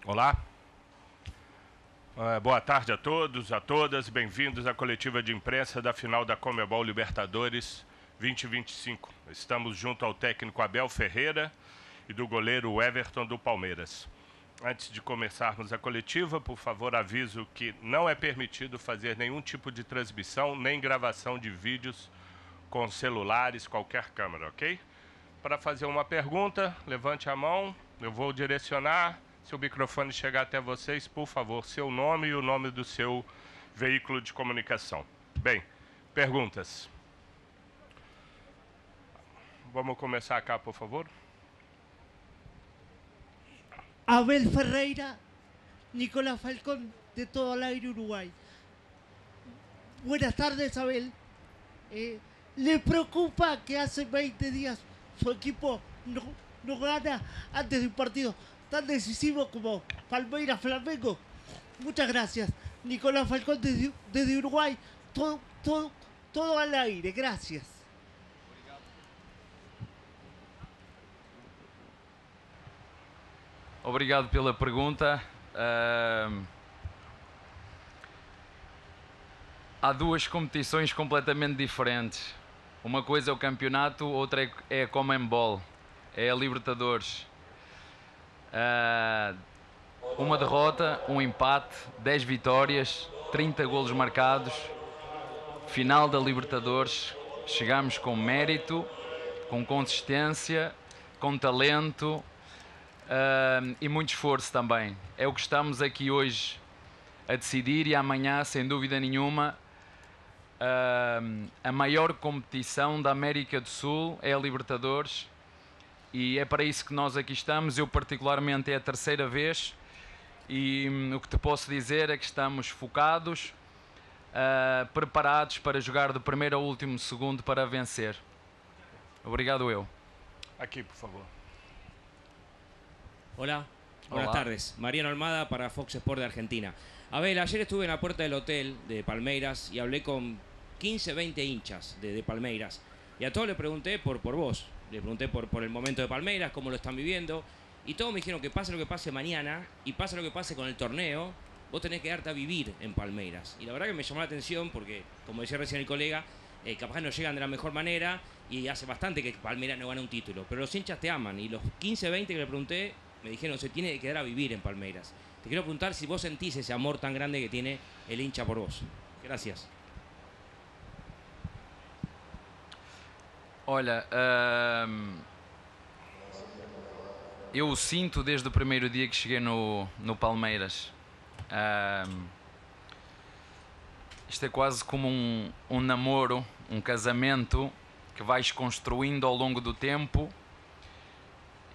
Olá, boa tarde a todos, a todas, bem-vindos à coletiva de imprensa da final da Conmebol Libertadores 2025. Estamos junto ao técnico Abel Ferreira e do goleiro Everton do Palmeiras. Antes de começarmos a coletiva, por favor, aviso que não é permitido fazer nenhum tipo de transmissão nem gravação de vídeos com celulares, qualquer câmera, ok? Para fazer uma pergunta, levante a mão, eu vou direcionar. Se o microfone chegar até vocês, por favor, seu nome e o nome do seu veículo de comunicação. Bem, perguntas. Vamos começar cá, por favor. Abel Ferreira, Nicolás Falcón, de Todo al Aire Uruguay. Buenas tardes, Abel. ¿Le preocupa que hace 20 días su equipo no gana antes de un partido tan decisivo como Palmeiras Flamengo? Muchas gracias. Nicolás Falcón desde Uruguay, todo al aire, gracias. Obrigado pela pergunta. Há duas competições completamente diferentes. Uma coisa é o campeonato, outra é a Conmebol, é a Libertadores. Uma derrota, um empate, 10 vitórias, 30 golos marcados. Final da Libertadores, chegamos com mérito, com consistência, com talento e muito esforço também. É o que estamos aqui hoje a decidir e amanhã, sem dúvida nenhuma, a maior competição da América do Sul é a Libertadores. E é para isso que nós aqui estamos. Eu particularmente é a terceira vez e o que te posso dizer é que estamos focados, preparados para jogar do primeiro ao último segundo para vencer. Obrigado eu. Aqui, por favor. Hola, buenas tardes. Mariano Almada para Fox Sport de Argentina. Abel, ayer estuve en la puerta del hotel de Palmeiras y hablé con 15, 20 hinchas de Palmeiras. Y a todos les pregunté por vos. Le pregunté por el momento de Palmeiras, cómo lo están viviendo. Y todos me dijeron que pase lo que pase mañana y pase lo que pase con el torneo, vos tenés que darte a vivir en Palmeiras. Y la verdad que me llamó la atención porque, como decía recién el colega, capaz no llegan de la mejor manera y hace bastante que Palmeiras no gana un título. Pero los hinchas te aman y los 15, 20 que le pregunté me dijeron se tiene que quedar a vivir en Palmeiras. Te quiero preguntar si vos sentís ese amor tan grande que tiene el hincha por vos. Gracias. Olha, eu o sinto desde o primeiro dia que cheguei no Palmeiras. Isto é quase como um namoro, um casamento que vais construindo ao longo do tempo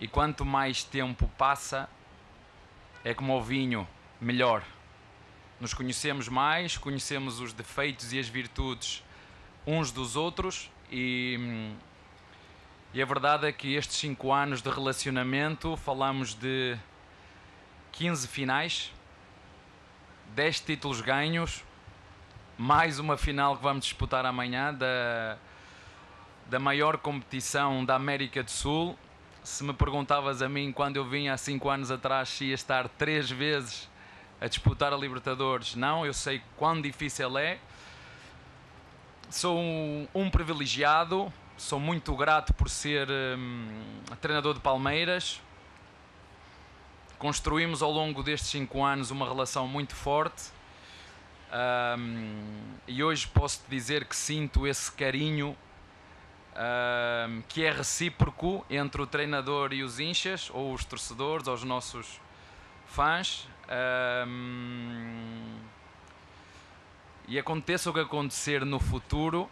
e quanto mais tempo passa, é como o vinho, melhor. Nos conhecemos mais, conhecemos os defeitos e as virtudes uns dos outros e a verdade é que estes 5 anos de relacionamento falamos de 15 finais, 10 títulos ganhos, mais uma final que vamos disputar amanhã da maior competição da América do Sul. Se me perguntavas a mim quando eu vim há 5 anos atrás se ia estar 3 vezes a disputar a Libertadores, não, eu sei quão difícil é. Sou um privilegiado, sou muito grato por ser treinador de Palmeiras. Construímos ao longo destes 5 anos uma relação muito forte e hoje posso-te dizer que sinto esse carinho que é recíproco entre o treinador e os hinchas, ou os torcedores, ou os nossos fãs. E aconteça o que acontecer no futuro,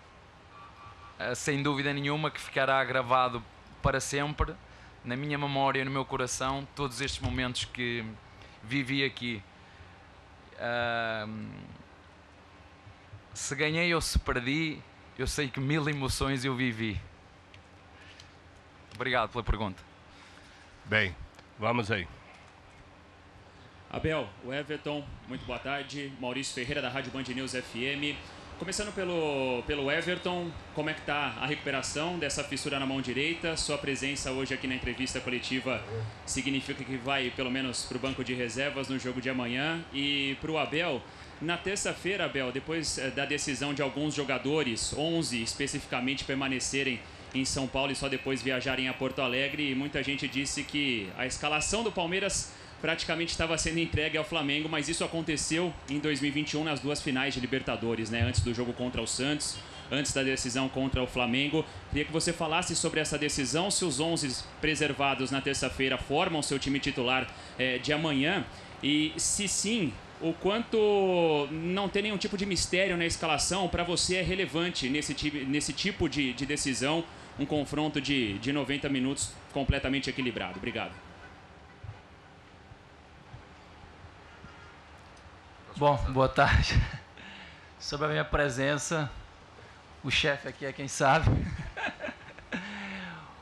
sem dúvida nenhuma que ficará gravado para sempre na minha memória e no meu coração todos estes momentos que vivi aqui. Se ganhei ou se perdi, eu sei que 1000 emoções eu vivi. Obrigado pela pergunta. Bem, vamos aí. Abel, o Everton, muito boa tarde. Maurício Ferreira, da Rádio Band News FM. Começando pelo Everton, como é que está a recuperação dessa fissura na mão direita? Sua presença hoje aqui na entrevista coletiva significa que vai pelo menos para o banco de reservas no jogo de amanhã. E para o Abel, na terça-feira, Abel, depois da decisão de alguns jogadores, 11 especificamente, permanecerem em São Paulo e só depois viajarem a Porto Alegre, muita gente disse que a escalação do Palmeiras praticamente estava sendo entregue ao Flamengo, mas isso aconteceu em 2021 nas duas finais de Libertadores, né? Antes do jogo contra o Santos, antes da decisão contra o Flamengo. Queria que você falasse sobre essa decisão, se os 11 preservados na terça-feira formam seu time titular de amanhã, e se sim, o quanto não ter nenhum tipo de mistério na escalação para você é relevante nesse tipo de decisão, um confronto de 90 minutos completamente equilibrado. Obrigado. Bom, boa tarde. Sobre a minha presença, o chefe aqui é quem sabe.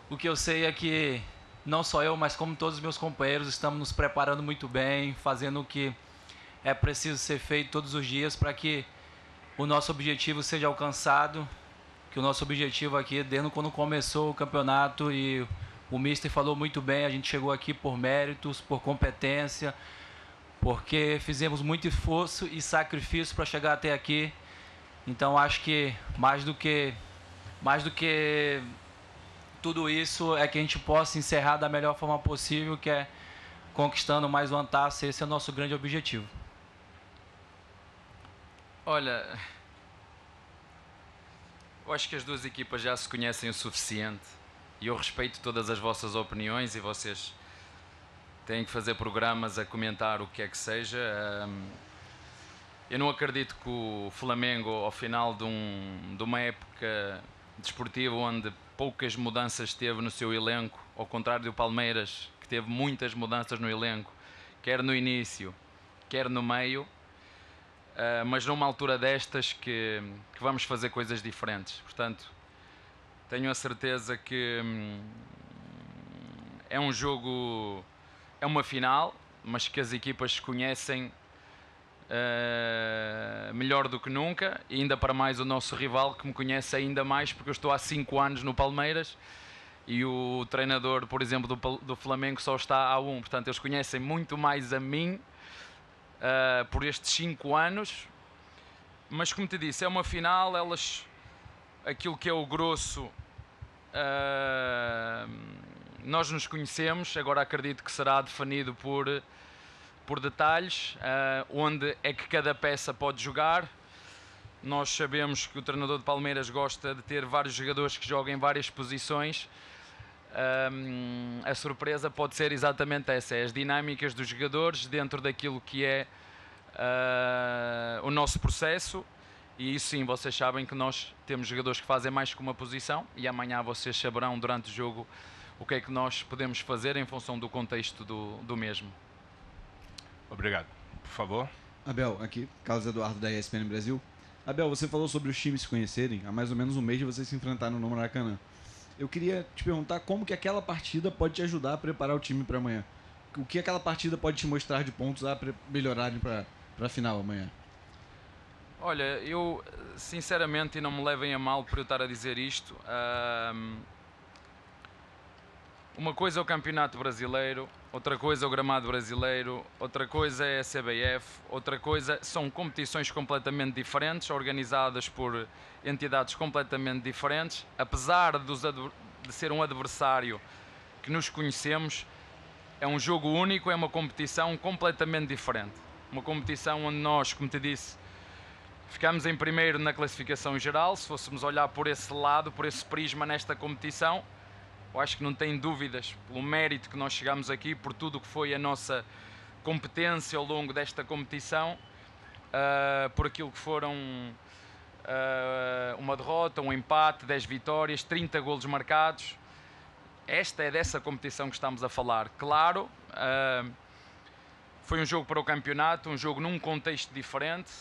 O que eu sei é que não só eu, mas como todos os meus companheiros, estamos nos preparando muito bem, fazendo o que é preciso ser feito todos os dias para que o nosso objetivo seja alcançado, que o nosso objetivo aqui, desde quando começou o campeonato, e o Mister falou muito bem, a gente chegou aqui por méritos, por competência, porque fizemos muito esforço e sacrifício para chegar até aqui. Então acho que mais do que tudo isso é que a gente possa encerrar da melhor forma possível, que é conquistando mais uma taça. Esse é o nosso grande objetivo. Olha, eu acho que as duas equipas já se conhecem o suficiente e eu respeito todas as vossas opiniões e vocês têm que fazer programas a comentar o que é que seja. Eu não acredito que o Flamengo, ao final de uma época desportiva onde poucas mudanças teve no seu elenco, ao contrário do Palmeiras, que teve muitas mudanças no elenco, quer no início, quer no meio, mas numa altura destas que vamos fazer coisas diferentes. Portanto, tenho a certeza que é um jogo, é uma final, mas que as equipas se conhecem melhor do que nunca, e ainda para mais o nosso rival, que me conhece ainda mais, porque eu estou há 5 anos no Palmeiras e o treinador, por exemplo, do Flamengo só está há 1. Portanto, eles conhecem muito mais a mim por estes 5 anos, mas como te disse, é uma final, aquilo que é o grosso, nós nos conhecemos. Agora acredito que será definido por detalhes, onde é que cada peça pode jogar. Nós sabemos que o treinador de Palmeiras gosta de ter vários jogadores que jogam em várias posições. A surpresa pode ser exatamente essa, as dinâmicas dos jogadores dentro daquilo que é o nosso processo, e isso sim, vocês sabem que nós temos jogadores que fazem mais que uma posição, e amanhã vocês saberão durante o jogo o que é que nós podemos fazer em função do contexto do mesmo. Obrigado. Por favor. Abel, aqui, Carlos Eduardo da ESPN Brasil. Abel, você falou sobre os times se conhecerem. Há mais ou menos um mês de vocês se enfrentaram no Maracanã. Eu queria te perguntar como que aquela partida pode te ajudar a preparar o time para amanhã. O que aquela partida pode te mostrar de pontos a melhorarem para a final amanhã? Olha, eu sinceramente, e não me levem a mal por eu estar a dizer isto, uma coisa é o Campeonato Brasileiro, outra coisa é o Gramado Brasileiro, outra coisa é a CBF, outra coisa são competições completamente diferentes, organizadas por entidades completamente diferentes. Apesar de ser um adversário que nos conhecemos, é um jogo único, é uma competição completamente diferente. Uma competição onde nós, como te disse, ficamos em primeiro na classificação geral. Se fôssemos olhar por esse lado, por esse prisma nesta competição, eu acho que não tem dúvidas, pelo mérito que nós chegamos aqui, por tudo o que foi a nossa competência ao longo desta competição, por aquilo que foram uma derrota, um empate, 10 vitórias, 30 golos marcados. Esta é dessa competição que estamos a falar. Claro, foi um jogo para o campeonato, um jogo num contexto diferente.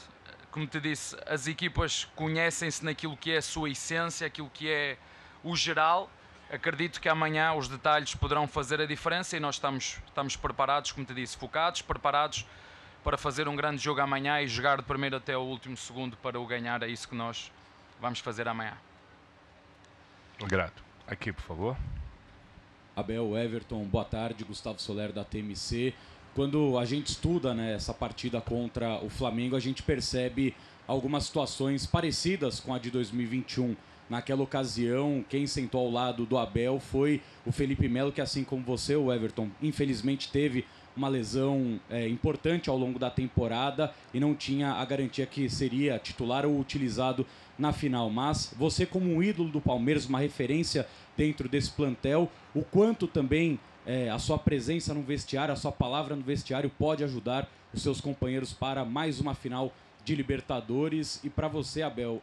Como te disse, as equipas conhecem-se naquilo que é a sua essência, aquilo que é o geral. Acredito que amanhã os detalhes poderão fazer a diferença e nós estamos preparados, como te disse, focados, preparados para fazer um grande jogo amanhã e jogar do primeiro até o último segundo para o ganhar. É isso que nós vamos fazer amanhã. Grato. Aqui, por favor. Abel, Everton, boa tarde. Gustavo Soler, da TMC. Quando a gente estuda, né, essa partida contra o Flamengo, a gente percebe algumas situações parecidas com a de 2021. Naquela ocasião, quem sentou ao lado do Abel foi o Felipe Melo, que assim como você, o Everton, infelizmente teve uma lesão importante ao longo da temporada e não tinha a garantia que seria titular ou utilizado na final. Mas você, como um ídolo do Palmeiras, uma referência dentro desse plantel, o quanto também a sua presença no vestiário, a sua palavra no vestiário pode ajudar os seus companheiros para mais uma final de Libertadores. E para você, Abel,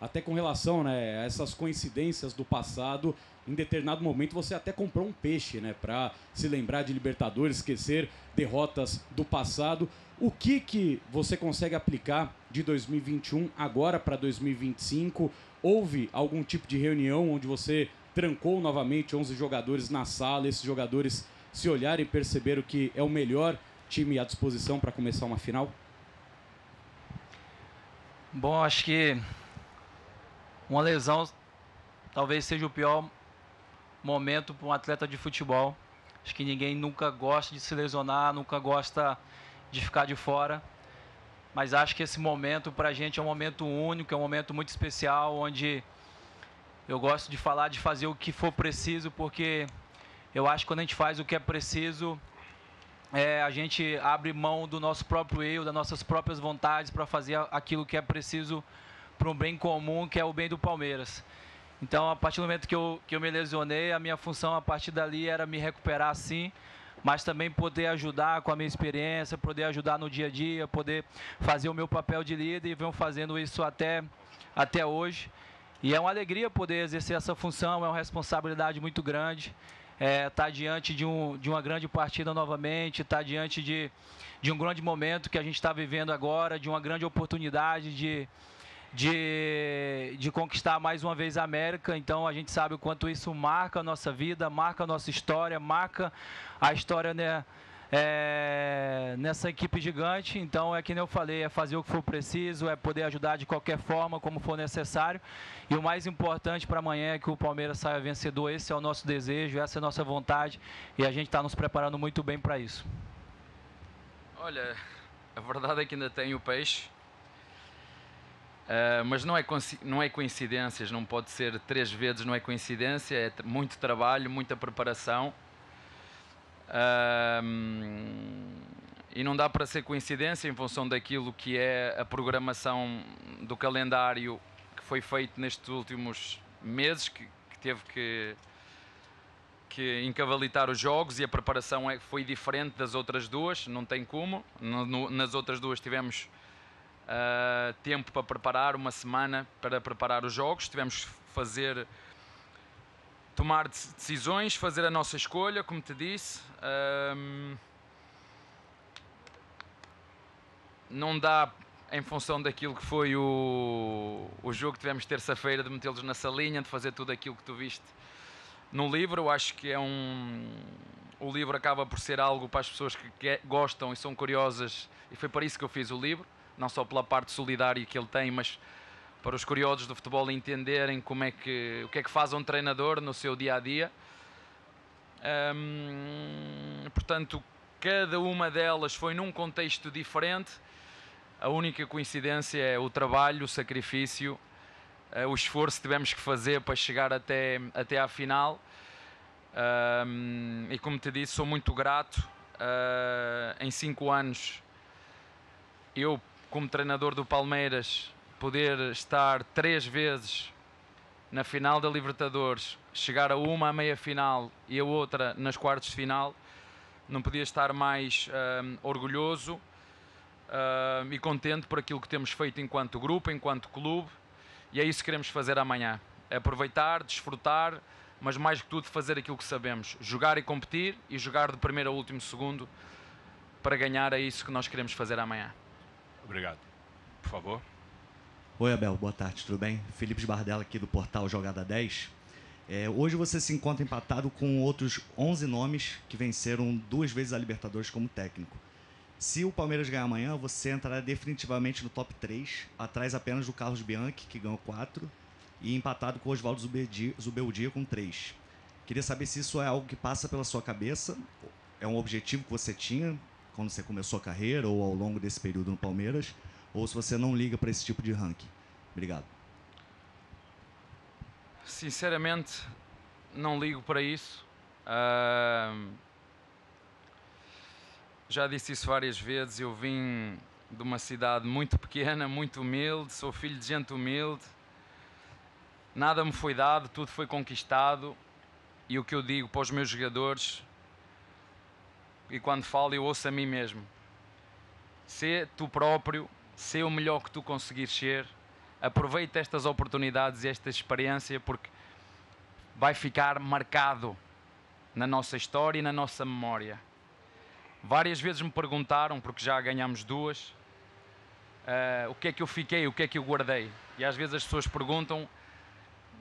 até com relação, né, a essas coincidências do passado, em determinado momento você até comprou um peixe, né, para se lembrar de Libertadores, esquecer derrotas do passado. O que você consegue aplicar de 2021 agora para 2025? Houve algum tipo de reunião onde você trancou novamente 11 jogadores na sala, esses jogadores se olharem e perceberam que é o melhor time à disposição para começar uma final? Bom, acho que uma lesão talvez seja o pior momento para um atleta de futebol. Acho que ninguém nunca gosta de se lesionar, nunca gosta de ficar de fora. Mas acho que esse momento para a gente é um momento único, é um momento muito especial, onde eu gosto de falar, de fazer o que for preciso, porque eu acho que quando a gente faz o que é preciso, a gente abre mão do nosso próprio eu, das nossas próprias vontades para fazer aquilo que é preciso para um bem comum, que é o bem do Palmeiras. Então, a partir do momento que eu me lesionei, a minha função a partir dali era me recuperar, sim, mas também poder ajudar com a minha experiência, poder ajudar no dia a dia, poder fazer o meu papel de líder, e venho fazendo isso até hoje. E é uma alegria poder exercer essa função, é uma responsabilidade muito grande. Tá diante de uma grande partida novamente, está diante de um grande momento que a gente está vivendo agora, de uma grande oportunidade de conquistar mais uma vez a América. Então a gente sabe o quanto isso marca a nossa vida, marca a nossa história, marca a história, né, nessa equipe gigante. Então é que nem eu falei, é fazer o que for preciso, é poder ajudar de qualquer forma, como for necessário. E o mais importante para amanhã é que o Palmeiras saia vencedor. Esse é o nosso desejo, essa é a nossa vontade, e a gente está nos preparando muito bem para isso. Olha, a verdade é que ainda tenho o peixe. Mas não é coincidências, não pode ser 3 vezes, não é coincidência, é muito trabalho, muita preparação. E não dá para ser coincidência em função daquilo que é a programação do calendário que foi feito nestes últimos meses, que teve que encavalitar os jogos, e a preparação foi diferente das outras duas, não tem como. Nas outras duas tivemos tempo para preparar, uma semana para preparar os jogos, tivemos que tomar decisões, fazer a nossa escolha, como te disse. Não dá, em função daquilo que foi o jogo que tivemos terça-feira, de metê-los na salinha, de fazer tudo aquilo que tu viste no livro. Eu acho que o livro acaba por ser algo para as pessoas que gostam e são curiosas, e foi para isso que eu fiz o livro, não só pela parte solidária que ele tem, mas para os curiosos do futebol entenderem o que é que faz um treinador no seu dia-a-dia. Portanto, cada uma delas foi num contexto diferente. A única coincidência é o trabalho, o sacrifício, o esforço que tivemos que fazer para chegar até à final. E como te disse, sou muito grato. Em 5 anos, eu, como treinador do Palmeiras, poder estar 3 vezes na final da Libertadores, chegar a uma à meia-final e a outra nas quartos de final, não podia estar mais orgulhoso e contente por aquilo que temos feito enquanto grupo, enquanto clube, e é isso que queremos fazer amanhã. É aproveitar, desfrutar, mas mais que tudo fazer aquilo que sabemos, jogar e competir, e jogar de primeiro ao último segundo para ganhar. É isso que nós queremos fazer amanhã. Obrigado. Por favor. Oi, Abel, boa tarde, tudo bem? Felipe Bardella aqui do portal Jogada 10. Hoje você se encontra empatado com outros 11 nomes que venceram 2 vezes a Libertadores como técnico. Se o Palmeiras ganhar amanhã, você entrará definitivamente no top 3, atrás apenas do Carlos Bianchi, que ganhou 4, e empatado com o Oswaldo Zubeldia com 3. Queria saber se isso é algo que passa pela sua cabeça, é um objetivo que você tinha quando você começou a carreira ou ao longo desse período no Palmeiras, ou se você não liga para esse tipo de ranking. Obrigado. Sinceramente, não ligo para isso. Já disse isso várias vezes. Eu vim de uma cidade muito pequena, muito humilde, sou filho de gente humilde. Nada me foi dado, tudo foi conquistado. E o que eu digo para os meus jogadores, e quando falo eu ouço a mim mesmo: sê tu próprio, sê o melhor que tu conseguires ser. Aproveita estas oportunidades e esta experiência, porque vai ficar marcado na nossa história e na nossa memória. Várias vezes me perguntaram, porque já ganhamos 2, o que é que eu fiquei, o que é que eu guardei. E às vezes as pessoas perguntam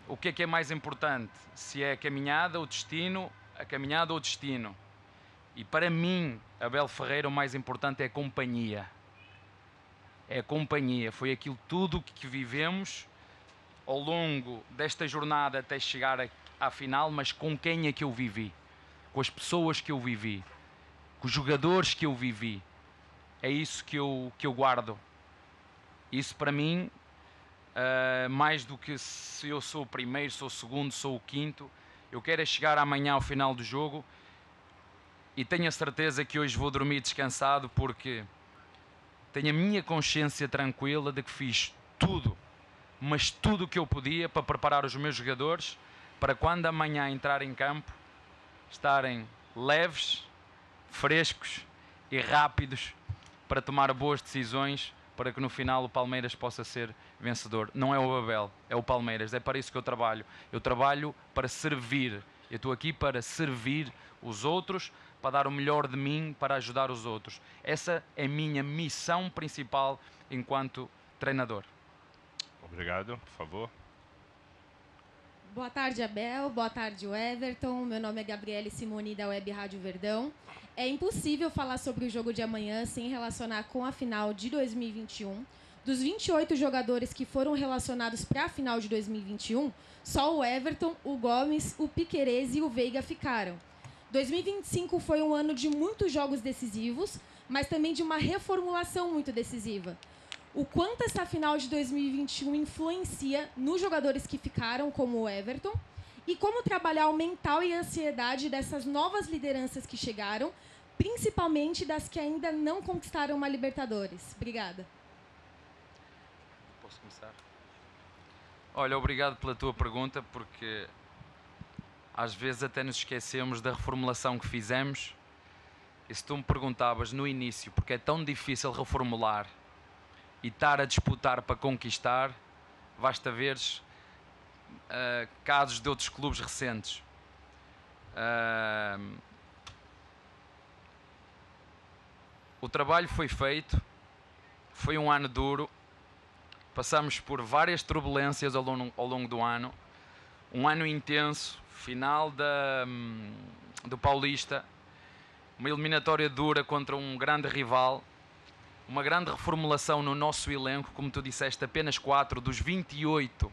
o que é mais importante, se é a caminhada ou o destino, a caminhada ou o destino. E para mim, Abel Ferreira, o mais importante é a companhia. É a companhia, foi aquilo tudo que vivemos ao longo desta jornada até chegar à final, mas com quem é que eu vivi, com as pessoas que eu vivi, com os jogadores que eu vivi. É isso que eu guardo. Isso para mim, mais do que se eu sou o primeiro, sou o segundo, sou o quinto, eu quero é chegar amanhã ao final do jogo e tenho a certeza que hoje vou dormir descansado, porque tenho a minha consciência tranquila de que fiz tudo, mas tudo o que eu podia para preparar os meus jogadores para quando amanhã entrar em campo estarem leves, frescos e rápidos para tomar boas decisões, para que no final o Palmeiras possa ser vencedor. Não é o Abel, é o Palmeiras. É para isso que eu trabalho. Eu trabalho para servir. Eu estou aqui para servir os outros, para dar o melhor de mim, para ajudar os outros. Essa é a minha missão principal enquanto treinador. Obrigado, por favor. Boa tarde, Abel. Boa tarde, Everton. Meu nome é Gabriele Simoni, da Web Rádio Verdão. É impossível falar sobre o jogo de amanhã sem relacionar com a final de 2021. Dos 28 jogadores que foram relacionados para a final de 2021, só o Everton, o Gomes, o Piquerez e o Veiga ficaram. 2025 foi um ano de muitos jogos decisivos, mas também de uma reformulação muito decisiva. O quanto essa final de 2021 influencia nos jogadores que ficaram, como o Everton, e como trabalhar o mental e a ansiedade dessas novas lideranças que chegaram, principalmente das que ainda não conquistaram uma Libertadores. Obrigada. Posso começar? Olha, obrigado pela tua pergunta, porque às vezes até nos esquecemos da reformulação que fizemos. E se tu me perguntavas no início porque é tão difícil reformular e estar a disputar para conquistar, basta veres casos de outros clubes recentes. O trabalho foi feito, foi um ano duro, passamos por várias turbulências ao longo do ano, um ano intenso, final do Paulista, uma eliminatória dura contra um grande rival, uma grande reformulação no nosso elenco, como tu disseste, apenas 4 dos 28,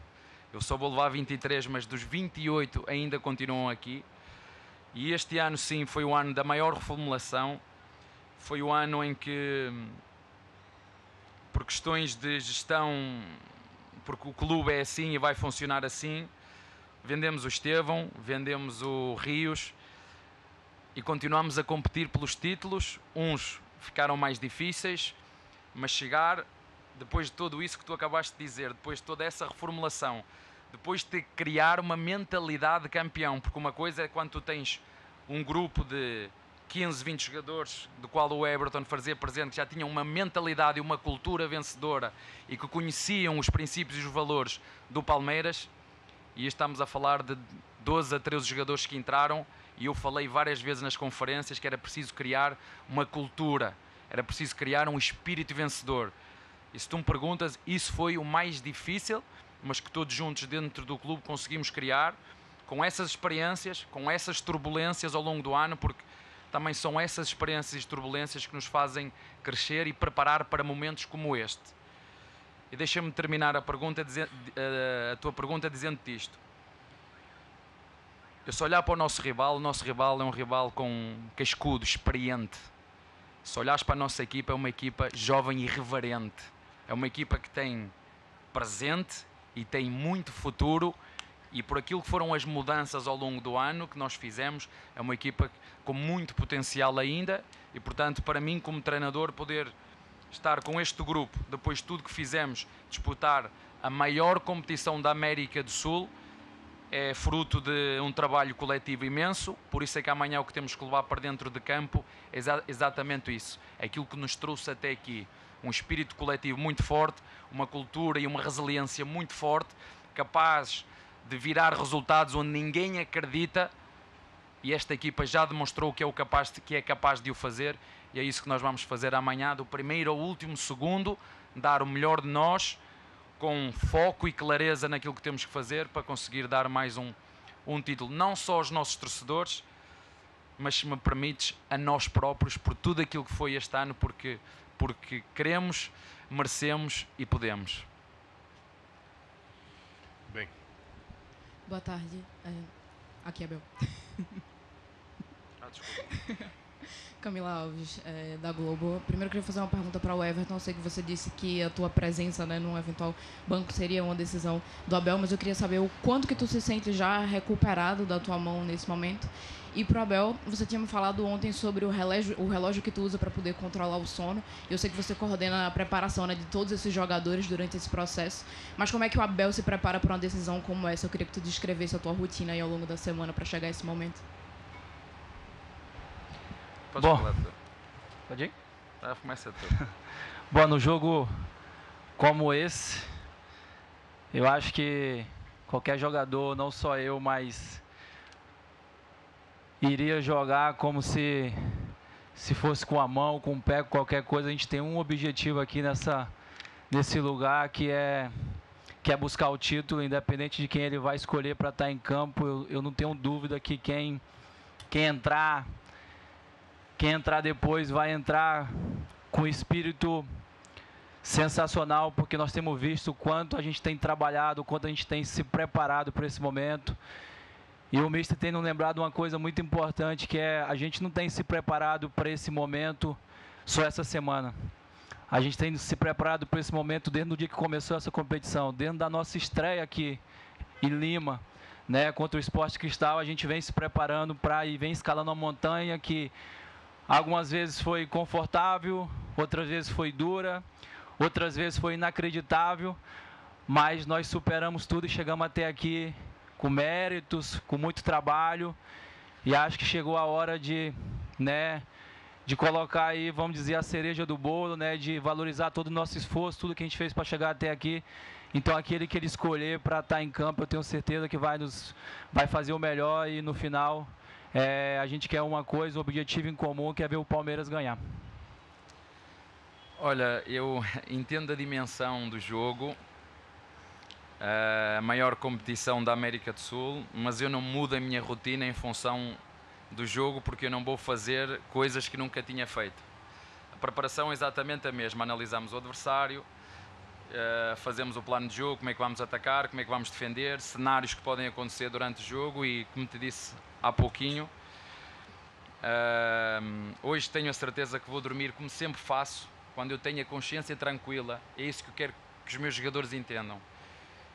eu só vou levar 23, mas dos 28 ainda continuam aqui. E este ano sim foi o ano da maior reformulação, foi o ano em que, por questões de gestão, porque o clube é assim e vai funcionar assim, vendemos o Estevão, vendemos o Rios e continuamos a competir pelos títulos. Uns ficaram mais difíceis, mas chegar, depois de tudo isso que tu acabaste de dizer, depois de toda essa reformulação, depois de criar uma mentalidade de campeão, porque uma coisa é quando tu tens um grupo de 15, 20 jogadores, do qual o Everton fazia presente, que já tinham uma mentalidade e uma cultura vencedora e que conheciam os princípios e os valores do Palmeiras, e estamos a falar de 12 a 13 jogadores que entraram, e eu falei várias vezes nas conferências que era preciso criar uma cultura, era preciso criar um espírito vencedor. E se tu me perguntas, isso foi o mais difícil, mas que todos juntos dentro do clube conseguimos criar, com essas experiências, com essas turbulências ao longo do ano, porque também são essas experiências e turbulências que nos fazem crescer e preparar para momentos como este. E deixa-me terminar a tua pergunta dizendo-te isto. Eu se olhar para o nosso rival é um rival com cascudo, experiente. Se olhares para a nossa equipa, é uma equipa jovem e irreverente. É uma equipa que tem presente e tem muito futuro, e por aquilo que foram as mudanças ao longo do ano que nós fizemos, é uma equipa com muito potencial ainda, e portanto para mim como treinador poder estar com este grupo, depois de tudo que fizemos, disputar a maior competição da América do Sul, é fruto de um trabalho coletivo imenso. Por isso é que amanhã o que temos que levar para dentro de campo é exatamente isso, é aquilo que nos trouxe até aqui, um espírito coletivo muito forte, uma cultura e uma resiliência muito forte, capaz de virar resultados onde ninguém acredita, e esta equipa já demonstrou que é capaz de o fazer, e é isso que nós vamos fazer amanhã, do primeiro ao último segundo, dar o melhor de nós, com foco e clareza naquilo que temos que fazer para conseguir dar mais um título, não só aos nossos torcedores, mas, se me permites, a nós próprios, por tudo aquilo que foi este ano, porque queremos, merecemos e podemos. Bem. Boa tarde. Aqui é Bel. Desculpa. Camila Alves, da Globo. Primeiro eu queria fazer uma pergunta para o Everton. Eu sei que você disse que a tua presença, né, num eventual banco seria uma decisão do Abel, mas eu queria saber o quanto que tu se sente já recuperado da tua mão nesse momento. E pro Abel, você tinha me falado ontem sobre o relógio que tu usa para poder controlar o sono. Eu sei que você coordena a preparação, né, de todos esses jogadores durante esse processo. Mas como é que o Abel se prepara para uma decisão como essa? Eu queria que tu descrevesse a tua rotina aí ao longo da semana para chegar a esse momento. Pode ir? Começa tu. Bom, no jogo como esse, eu acho que qualquer jogador, não só eu, mas iria jogar como se fosse com a mão, com o pé, com qualquer coisa. A gente tem um objetivo aqui nesse lugar, que é buscar o título, independente de quem ele vai escolher para estar em campo. Eu não tenho dúvida que quem entrar depois vai entrar com espírito sensacional, porque nós temos visto o quanto a gente tem trabalhado, o quanto a gente tem se preparado para esse momento. E o mister tem nos lembrado uma coisa muito importante, que é: a gente não tem se preparado para esse momento só essa semana. A gente tem se preparado para esse momento desde o dia que começou essa competição, dentro da nossa estreia aqui em Lima, né, contra o Sport Cristal. A gente vem se preparando e vem escalando uma montanha que algumas vezes foi confortável, outras vezes foi dura, outras vezes foi inacreditável, mas nós superamos tudo e chegamos até aqui com méritos, com muito trabalho, e acho que chegou a hora de colocar aí, vamos dizer, a cereja do bolo, né, de valorizar todo o nosso esforço, tudo que a gente fez para chegar até aqui. Então aquele que ele escolher para estar em campo, eu tenho certeza que vai fazer o melhor, e no final a gente quer uma coisa, um objetivo em comum, que é ver o Palmeiras ganhar. Olha, eu entendo a dimensão do jogo, a maior competição da América do Sul, mas eu não mudo a minha rotina em função do jogo, porque eu não vou fazer coisas que nunca tinha feito. A preparação é exatamente a mesma: analisamos o adversário, fazemos o plano de jogo, como é que vamos atacar, como é que vamos defender, cenários que podem acontecer durante o jogo, e como te disse há pouquinho, hoje tenho a certeza que vou dormir como sempre faço, quando eu tenho a consciência tranquila. É isso que eu quero que os meus jogadores entendam.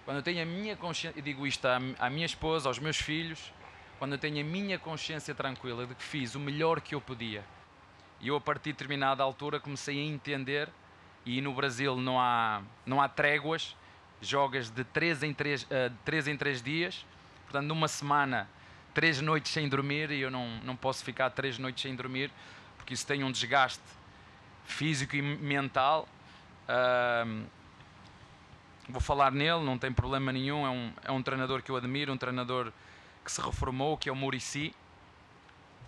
Quando eu tenho a minha consciência, e digo isto à minha esposa, aos meus filhos, quando eu tenho a minha consciência tranquila de que fiz o melhor que eu podia, e eu a partir de determinada altura comecei a entender, e no Brasil não há tréguas, jogas de 3 em 3 dias, portanto numa semana 3 noites sem dormir, e eu não posso ficar 3 noites sem dormir, porque isso tem um desgaste físico e mental. Vou falar nele, não tem problema nenhum, é um treinador que eu admiro, um treinador que se reformou, que é o Muricy,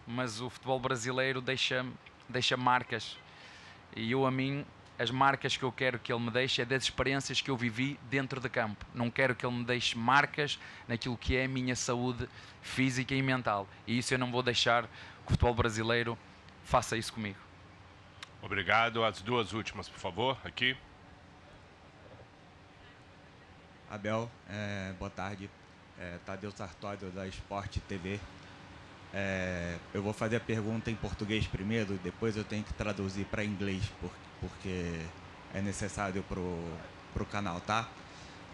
mas o futebol brasileiro deixa marcas, e as marcas que eu quero que ele me deixe é das experiências que eu vivi dentro de campo. Não quero que ele me deixe marcas naquilo que é a minha saúde física e mental, e isso eu não vou deixar o futebol brasileiro faça isso comigo. Obrigado. As duas últimas, por favor, aqui. Abel, boa tarde. Tadeu Sartório, da Sport TV. Eu vou fazer a pergunta em português primeiro, depois eu tenho que traduzir para inglês, porque é necessário para o canal, tá?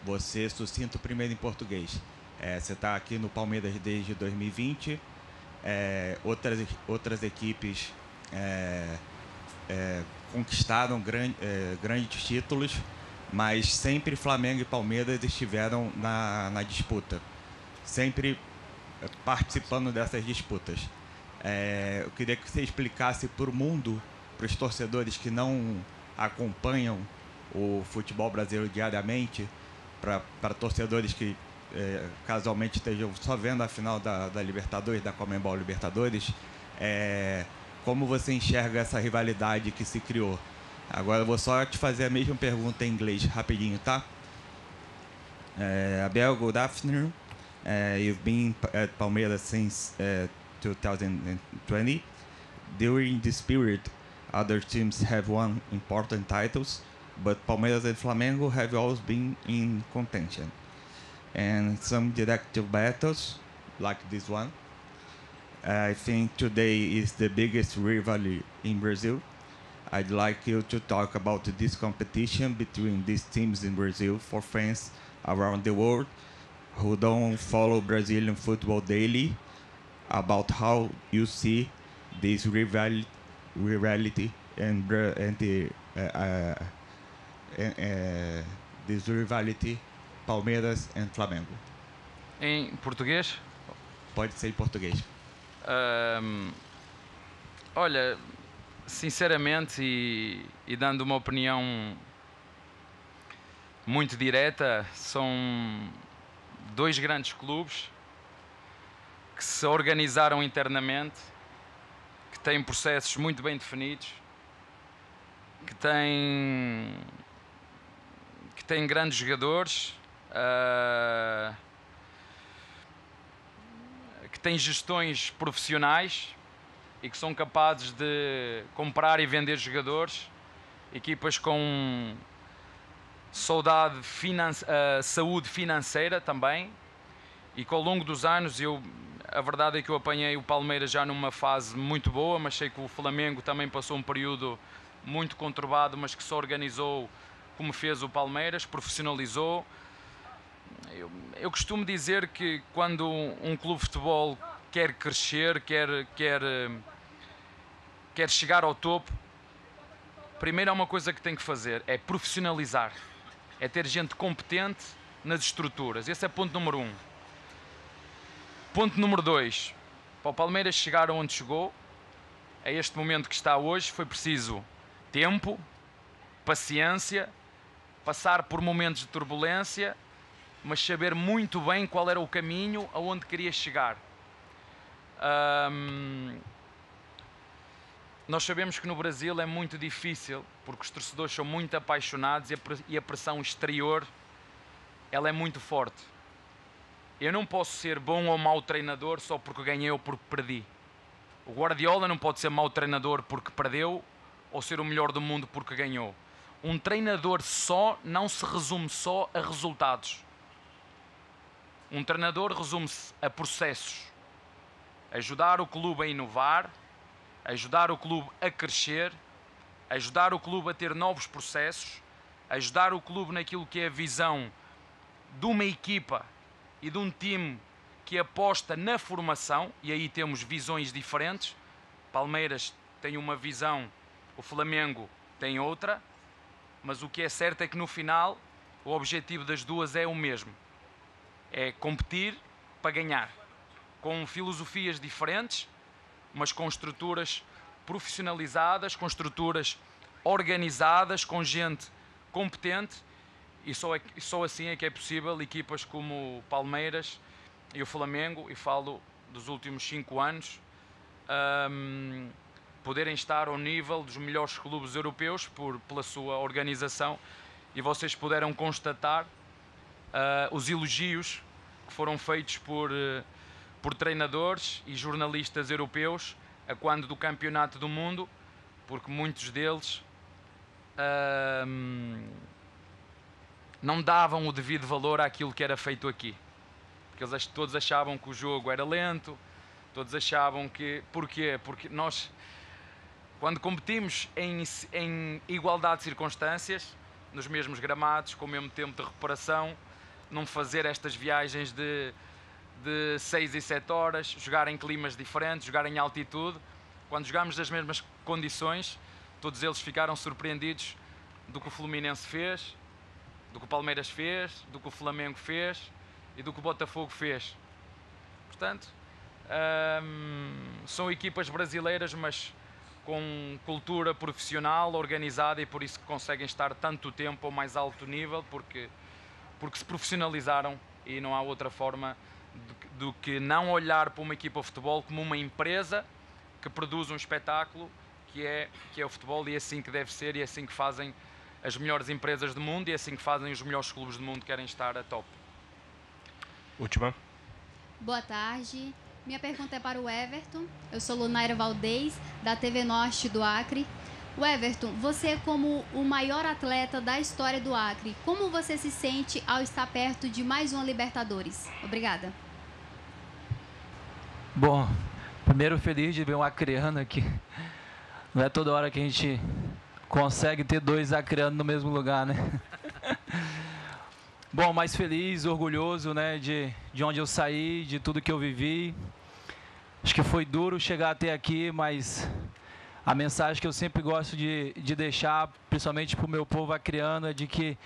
Você sucinto primeiro em português. Você está aqui no Palmeiras desde 2020. Outras equipes conquistaram grandes títulos, mas sempre Flamengo e Palmeiras estiveram na disputa, sempre participando dessas disputas. Eu queria que você explicasse para o mundo, para os torcedores que não acompanham o futebol brasileiro diariamente, para torcedores que casualmente estejam só vendo a final da Libertadores, da Conmebol Libertadores, como você enxerga essa rivalidade que se criou. Agora eu vou só te fazer a mesma pergunta em inglês, rapidinho, tá? Abel, good afternoon. You've been at Palmeiras since 2020. During this period, other teams have won important titles, but Palmeiras and Flamengo have always been in contention. And some directive battles, like this one. I think today is the biggest rivalry in Brazil. I'd like you to talk about this competition between these teams in Brazil for fans around the world who don't follow Brazilian football daily, about how you see this rivalry and this rivalry Palmeiras and Flamengo. Em português? Pode ser em português. Olha, sinceramente e dando uma opinião muito direta, são dois grandes clubes que se organizaram internamente, que têm processos muito bem definidos, que têm grandes jogadores, que têm gestões profissionais e que são capazes de comprar e vender jogadores, equipas com saúde financeira também, e que ao longo dos anos, a verdade é que eu apanhei o Palmeiras já numa fase muito boa, mas sei que o Flamengo também passou um período muito conturbado, mas que se organizou como fez o Palmeiras, profissionalizou. Eu costumo dizer que quando um clube de futebol quer crescer, quer chegar ao topo, primeiro há uma coisa que tem que fazer, é profissionalizar, é ter gente competente nas estruturas. Esse é ponto número 1. Ponto número 2, para o Palmeiras chegar onde chegou, a este momento que está hoje, foi preciso tempo, paciência, passar por momentos de turbulência, mas saber muito bem qual era o caminho aonde queria chegar. Nós sabemos que no Brasil é muito difícil, porque os torcedores são muito apaixonados e a pressão exterior ela é muito forte. Eu não posso ser bom ou mau treinador só porque ganhei ou porque perdi. O Guardiola não pode ser mau treinador porque perdeu ou ser o melhor do mundo porque ganhou. Um treinador só não se resume só a resultados. Um treinador resume-se a processos. Ajudar o clube a inovar, ajudar o clube a crescer, ajudar o clube a ter novos processos, ajudar o clube naquilo que é a visão de uma equipa e de um time que aposta na formação, e aí temos visões diferentes. Palmeiras tem uma visão, o Flamengo tem outra, mas o que é certo é que no final o objetivo das duas é o mesmo. É competir para ganhar, com filosofias diferentes, mas com estruturas profissionalizadas, com estruturas organizadas, com gente competente, e só assim é que é possível equipas como o Palmeiras e o Flamengo, e falo dos últimos 5 anos, poderem estar ao nível dos melhores clubes europeus pela sua organização, e vocês puderam constatar os elogios que foram feitos por treinadores e jornalistas europeus a quando do Campeonato do Mundo, porque muitos deles não davam o devido valor àquilo que era feito aqui. Porque eles todos achavam que o jogo era lento, todos achavam que... Porquê? Porque nós, quando competimos em igualdade de circunstâncias, nos mesmos gramados, com o mesmo tempo de recuperação, não fazer estas viagens de 6 e 7 horas, jogar em climas diferentes, jogar em altitude, quando jogámos nas mesmas condições, todos eles ficaram surpreendidos do que o Fluminense fez, do que o Palmeiras fez, do que o Flamengo fez e do que o Botafogo fez. Portanto, são equipas brasileiras, mas com cultura profissional, organizada, e por isso que conseguem estar tanto tempo ao mais alto nível, porque se profissionalizaram, e não há outra forma do que não olhar para uma equipa de futebol como uma empresa que produz um espetáculo que é o futebol, e é assim que deve ser, e é assim que fazem as melhores empresas do mundo, e é assim que fazem os melhores clubes do mundo que querem estar a top. Última. Boa tarde. Minha pergunta é para o Everton. Eu sou Lunaira Valdez, da TV Norte do Acre. O Everton, você é como o maior atleta da história do Acre. Como você se sente ao estar perto de mais uma Libertadores? Obrigada. Bom, primeiro feliz de ver um acreano aqui. Não é toda hora que a gente consegue ter 2 acreanos no mesmo lugar, né? Bom, mais feliz, orgulhoso, né, de onde eu saí, de tudo que eu vivi. Acho que foi duro chegar até aqui, mas a mensagem que eu sempre gosto de deixar, principalmente para o meu povo acreano, é de que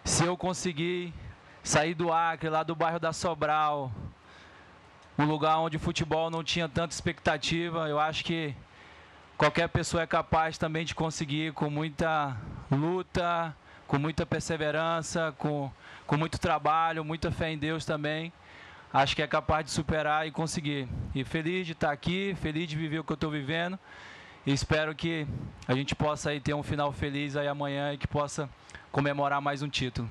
se eu conseguir sair do Acre, lá do bairro da Sobral, um lugar onde o futebol não tinha tanta expectativa, eu acho que qualquer pessoa é capaz também de conseguir, com muita luta, com muita perseverança, com muito trabalho, muita fé em Deus também. Acho que é capaz de superar e conseguir. E feliz de estar aqui, feliz de viver o que eu estou vivendo. E espero que a gente possa aí ter um final feliz aí amanhã e que possa comemorar mais um título.